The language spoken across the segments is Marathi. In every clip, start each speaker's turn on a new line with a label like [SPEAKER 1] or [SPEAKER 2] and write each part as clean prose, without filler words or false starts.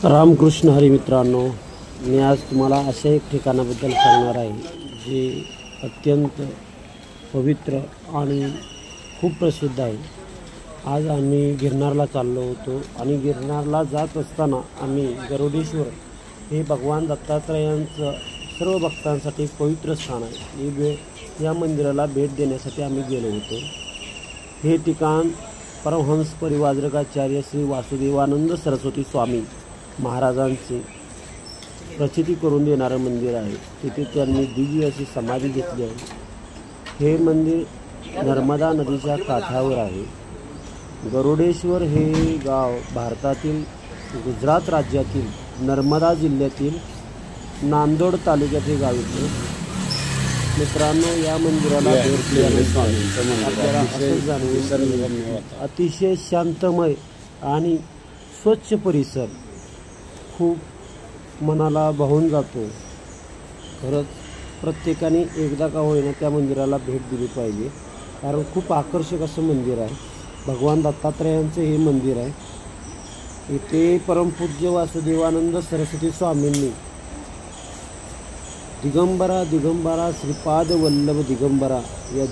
[SPEAKER 1] रामकृष्ण हरी मित्रांनो, मी आज तुम्हाला अशा एक ठिकाणाबद्दल सांगणार आहे जे अत्यंत पवित्र आणि खूप प्रसिद्ध आहे। आज आम्ही गिरनारला चाललो होतो आणि गिरनारला जात असताना आम्ही गरुडेश्वर हे भगवान दत्तात्रयांचं सर्व भक्तांसाठी पवित्र स्थान आहे। या मंदिराला भेट देण्यासाठी आम्ही गेलो होतो। हे ठिकाण परमहंस परिव्राजकाचार्य श्री वासुदेवानंद सरस्वती स्वामी महाराजांचे प्रचिती करून देणारं मंदिर आहे। तिथे त्यांनी दिव्य अशी समाधी घेतली आहे। हे मंदिर नर्मदा नदीच्या काठावर आहे। गरुडेश्वर हे गाव भारतातील गुजरात राज्यातील नर्मदा जिल्ह्यातील नांदोड तालुक्यातील गाव आहे। मित्रांनो, या मंदिराला भेट दिल्यानंतर आपल्याला असं जाणवेल अतिशय शांतमय आणि स्वच्छ परिसर खूप मनाला भावून जातो। खरंच प्रत्येकाने एकदा का होईना त्या मंदिराला भेट दिली पाहिजे, कारण खूप आकर्षक असं मंदिर आहे। भगवान दत्तात्रयांचं हे मंदिर आहे। इथे परमपूज्य वासुदेवानंद सरस्वती स्वामींनी दिगंबरा दिगंबरा श्रीपाद वल्लभ दिगंबरा या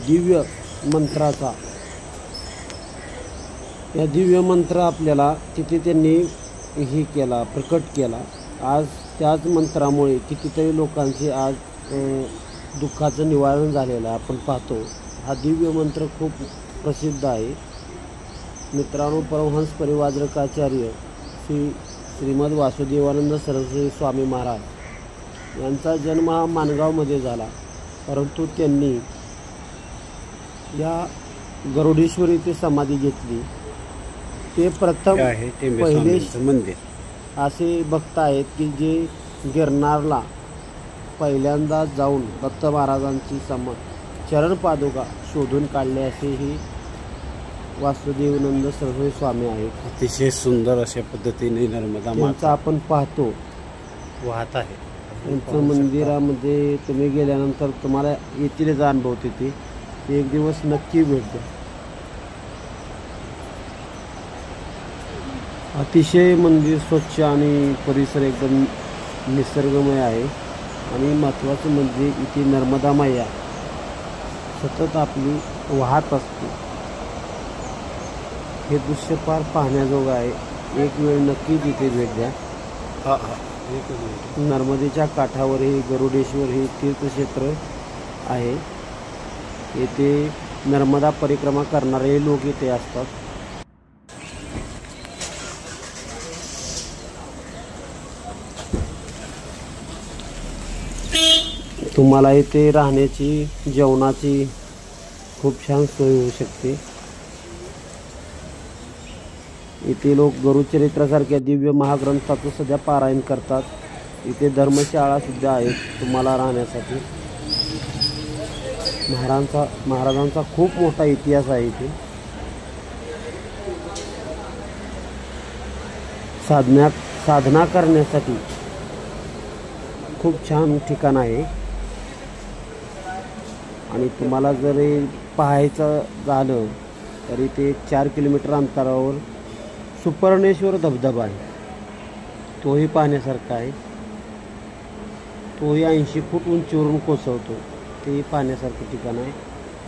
[SPEAKER 1] दिव्य मंत्र आपल्याला तिथे त्यांनी ही केला, प्रकट केला। आज त्याच मंत्रामुळे कितीतरी लोकांचे आज दुःखाचं निवारण झालेलं आपण पाहतो। हा दिव्य मंत्र खूप प्रसिद्ध आहे। मित्रांनो, परमहंस परिव्राजकाचार्य श्रीमद वासुदेवानंद सरस्वती स्वामी महाराज यांचा जन्म हा माणगावमध्ये झाला, परंतु त्यांनी या गरुडेश्वर येथे समाधी घेतली। ते प्रथम पहिले मंदिर असे भक्त आहेत की जे गिरनारला पहिल्यांदा जाऊन दत्त महाराजांची चरण पादुका शोधून काढले असे हे वासुदेवानंद सरस्वती स्वामी आहेत।
[SPEAKER 2] अतिशय सुंदर अशा पद्धतीने नर्मदा माता
[SPEAKER 1] आपण पाहतो
[SPEAKER 2] वाहत आहे।
[SPEAKER 1] त्यांचं मंदिरामध्ये तुम्ही गेल्यानंतर तुम्हाला येथीलच अनुभव तिथे एक दिवस नक्की भेट द्या। अतिशय मंदिर स्वच्छ आणि परिसर एकदम निसर्गमय आहे। आणि महत्त्वाचं म्हणजे इथे नर्मदा मैया सतत आपली वाहत असते। हे दृश्य फार पाहण्याजोगं आहे। एक वेळ नक्की तिथे भेट द्या। नर्मदेच्या काठावर हे गरुडेश्वर हे तीर्थक्षेत्र आहे। येथे नर्मदा परिक्रमा करणारे लोक इथे असतात। तुम्हाला इथे राहण्याची जेवणाची खूप छान सोय होऊ शकते। इथे लोक गुरुचरित्रासारख्या दिव्य महाग्रंथाचं सध्या पारायण करतात। इथे धर्मशाळा सुद्धा आहेत तुम्हाला राहण्यासाठी। महाराजांचा खूप मोठा इतिहास आहे। इथे साधना करण्यासाठी खूप छान ठिकाण आहे। आणि तुम्हाला जर पाहायचं झालं तर इथे 4 किलोमीटर अंतरावर सुपर्णेश्वर धबधबा आहे, तोही पाहण्यासारखा आहे। तोही 80 फूट उंचीवरून कोसळतो, तेही पाहण्यासारखं ठिकाण आहे।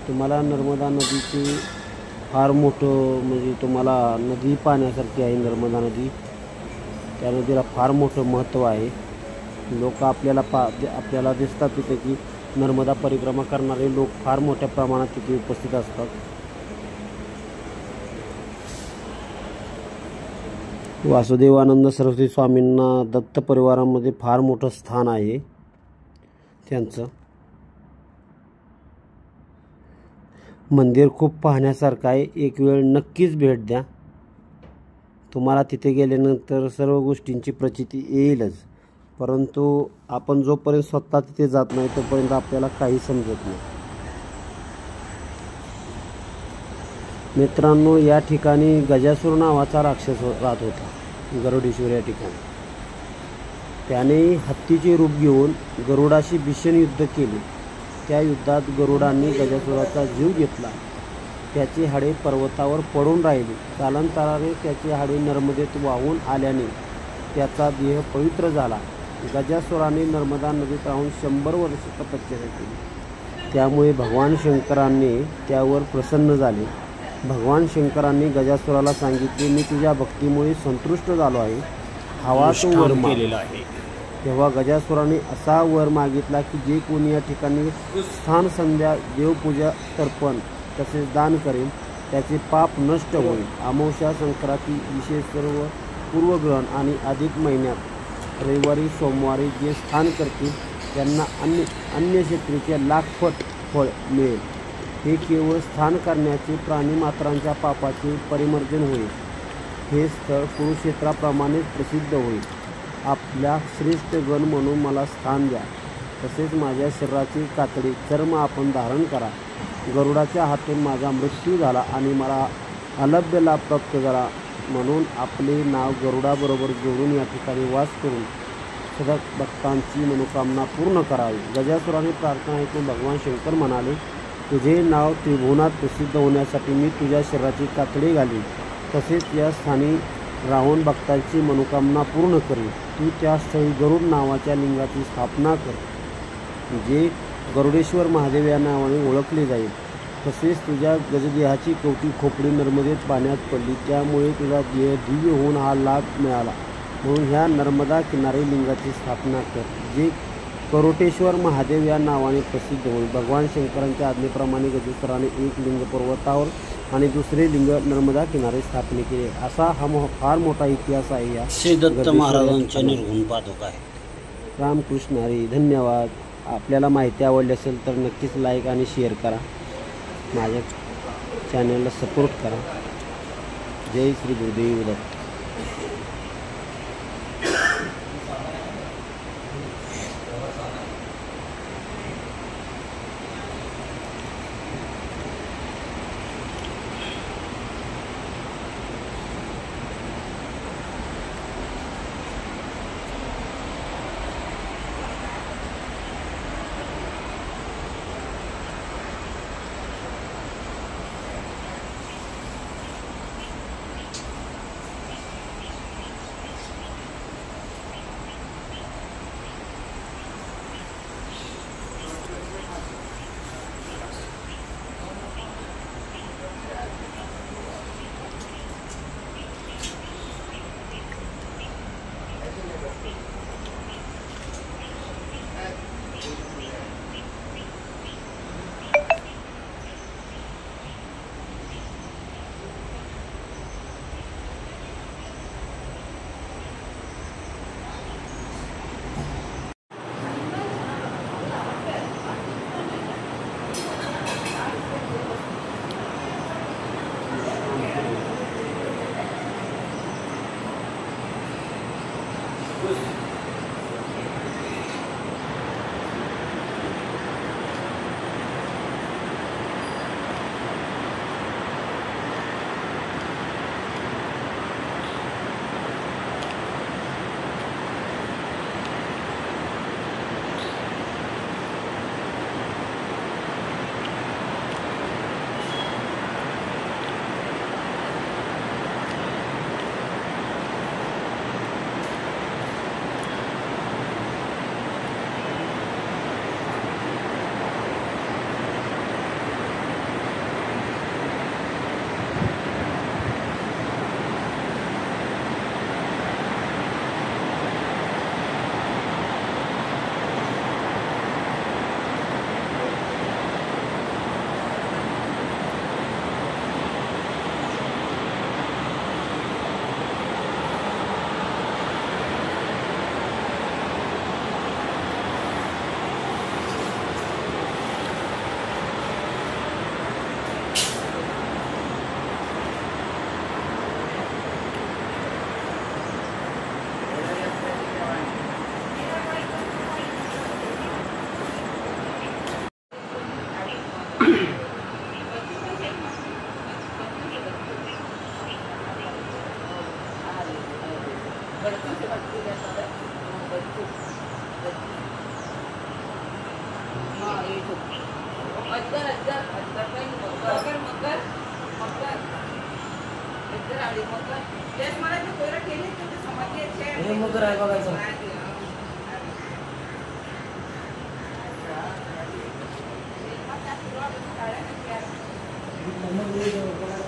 [SPEAKER 1] तुम्हाला नर्मदा नदीचे फार मोठं म्हणजे तुम्हाला नदी पाहण्यासारखी आहे। नर्मदा नदी, त्या नदीला फार मोठं महत्त्व आहे। लोक आपल्याला दिसतात तिथे की नर्मदा परिक्रमा करणारे लोक फार मोठ्या प्रमाणात तिथे उपस्थित असतात। वासुदेवानंद सरस्वती स्वामींना दत्त परिवारामध्ये फार मोठं स्थान आहे त्यांचं। मंदिर खूप पाहण्यासारखं आहे। एक वेळ नक्कीच भेट द्या। तुम्हाला तिथे गेल्यानंतर सर्व गोष्टींची प्रचिती येईलच, परंतु आपण जोपर्यंत स्वतः तिथे जात नाही तोपर्यंत आपल्याला काही समजत नाही। मित्रांनो, या ठिकाणी गजासूर नावाचा राक्षस राहत होता गरुडेश्वर या ठिकाणी। त्याने हत्तीचे रूप घेऊन गरुडाशी भीषण युद्ध केले। त्या युद्धात गरुडांनी गजासुराचा जीव घेतला। त्याची हाडे पर्वतावर पडून राहिली। कालांतराने त्याची हाडे नर्मदेत वाहून आल्याने त्याचा देह पवित्र झाला. गजासुराने नर्मदा नदीत राहून 100 वर्ष तपश्चर्या केली. त्यामुळे भगवान शंकरांनी त्यावर प्रसन्न झाले. भगवान शंकरांनी गजासुराला सांगितले, मी तुझ्या भक्तीमुळे संतुष्ट झालो आहे. हवा तो वर
[SPEAKER 2] केलेला आहे.
[SPEAKER 1] तेव्हा गजासुराने असा वर मागितला की जे कोणी या ठिकाणी स्थान संध्या देवपूजा तर्पण तसेच दान करेल त्याचे पाप नष्ट होईल. अमावस्या संक्रांती विशेष सर्व पूर्वग्रहण आणि अधिक महिन्यात रविवारी सोमवारी जे स्थान करतील त्यांना अन्य क्षेत्रीचे लाखपट फळ मिळेल. हे केवळ स्थान करण्याचे प्राणीमात्रांच्या पापाचे परिमर्जन होईल. हे स्थळ कुरुक्षेत्राप्रमाणेच प्रसिद्ध होईल. आपल्या श्रेष्ठ गण म्हणून मला स्थान द्या. तसेच माझ्या शरीराची कातडी चर्म आपण धारण करा. गरुडाच्या हातून माझा मृत्यू झाला आणि मला अलभ्य लाभ प्राप्त झाला म्हणून आपले नाव गरुडाबरोबर जोडून या ठिकाणी वास करून सतत भक्तांची मनोकामना पूर्ण करावी. गजासुराने प्रार्थना ऐकून भगवान शंकर म्हणाले, तुझे नाव त्रिभुवनात प्रसिद्ध होण्यासाठी मी तुझ्या शरीराची कातडी घालीन. तसेच या स्थानी राहून भक्तांची मनोकामना पूर्ण करेल. तू त्या स्थळी गरुड नावाच्या लिंगाची स्थापना कर, जे गरुडेश्वर महादेव या नावाने ओळखले जाईल. तसेच तुझ्या गजदेहाची कवटी खोपडी नर्मदेत पाण्यात पडली, त्यामुळे तुझा देह दिव्य होऊन हा लाभ मिळाला. म्हणून ह्या नर्मदा किनारी लिंगाची स्थापना कर, जे करोटेश्वर महादेव या नावाने प्रसिद्ध होईल. भगवान शंकरांच्या आज्ञेप्रमाणे गजेश्वराने एक लिंग पर्वतावर आणि दुसरे लिंग नर्मदा किनारे स्थापने केले. असा हा फार मोठा इतिहास आहे या
[SPEAKER 2] श्री दत्त महाराजांच्या निर्गुण पादुका आहेत.
[SPEAKER 1] रामकृष्ण हरी. धन्यवाद. आपल्याला माहिती आवडली असेल तर नक्कीच लाईक आणि शेअर करा. माझ्या चॅनलला सपोर्ट करा. जय श्री गुरुदेव दत्त.
[SPEAKER 3] मकर मला ते पोरं केले समाधी
[SPEAKER 1] हे मगर आहे बघायचं. मग